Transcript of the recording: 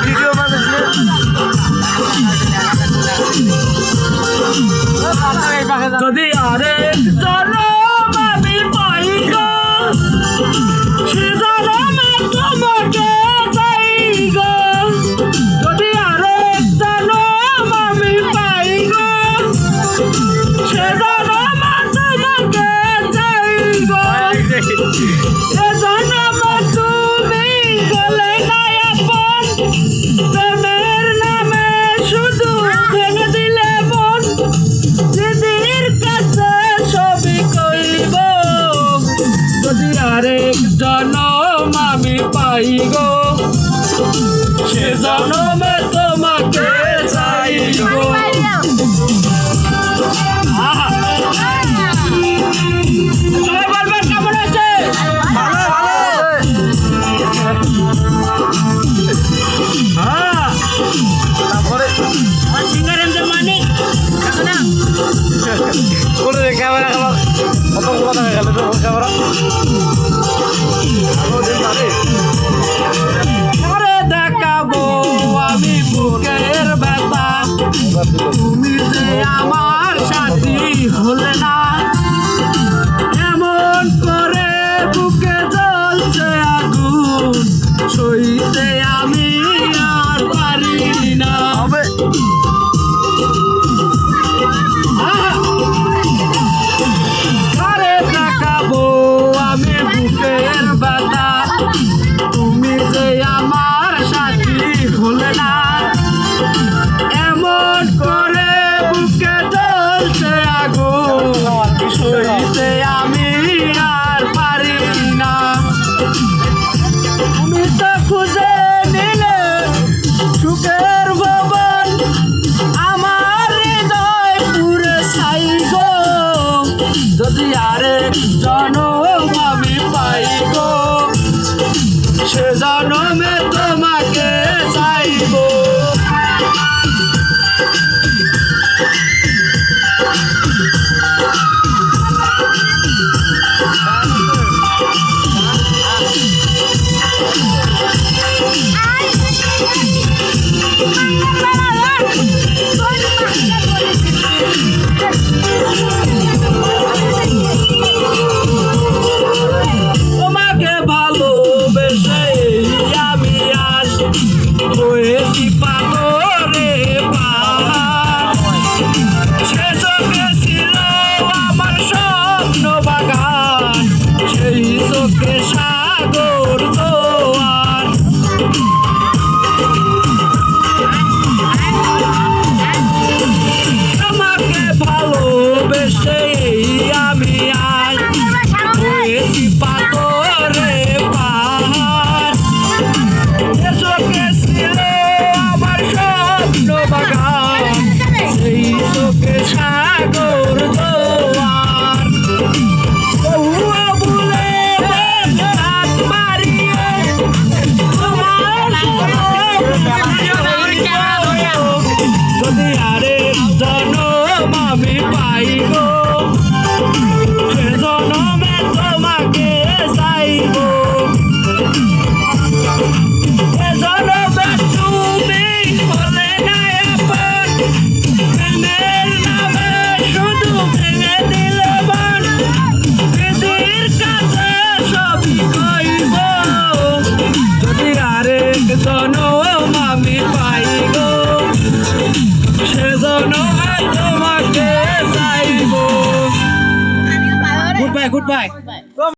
Video মানুষ যদি আরেক জনম আমি পাই গো সে জনমে তোমাকে চাই গো যদি আরেক জনম আমি পাই গো সে জনমে তোমাকে চাই গো এ জনমে তুমি গলে না আপন প্রেমের নামে শুধু ভেঙে দিলে মন দিদির কাছে সবই কইব যদি আরেক জনম আমি পাই গো সে জনমে তোমাকে চাই গো সবাই বলবেন কেমন আছে? ভালো ভালো হ্যাঁ তারপরে আমার সিঙ্গার এমনি মানে আছে না কোনো ক্যামেরা খেলা কত কথা হয়ে গেল তো ক্যামেরা আরে দেখাবো আমি বুকের ব্যথা তুমি যে আমার সাথী হলে না এমন করে বুকে জ্বলছে আগুন সইতে আমি আর পারি না হবে আরে দেখাবো আমি বুকের ব্যথা তুমি যে আমার সাথী হলে না এমন করে বুকে জ্বলছে আগুন সইতে আমি আর পারি না তুমি তো খুঁজে নিলে সুখের ভবন আমার হৃদয় পুরে ছাই গো যদি আরেক জনম আমি পাই গো সে জনমে তোমাকে চাইব তোমাকে ভালোবেসে আমি আজ হয়েছি পাগলে পাহাড় সে চোখে ছিল আমার স্বপ্ন বাগান সেই চোখে সাগর জোয়ার তোমাকে ভালোবেসে আমি আজ হয়েছি পাগলে পাহাড় সে চোখে ছিল আমার স্বপ্ন বাগান সেই চোখে সাগর জোয়ার বহু ভুলে হাত মারিয়ে তোমার যদি আরেক জনম আমি পাই গো সে জনমে তোমাকে চাইব এ জনমে তুমি হলে না আপন প্রেমের নামে শুধু ভেঙে দিলে মন দিদির কাছে সবই কইব যদি আরেক জনম আমি পাই গো সে জনমে তোমাকে চাইব গুড বাই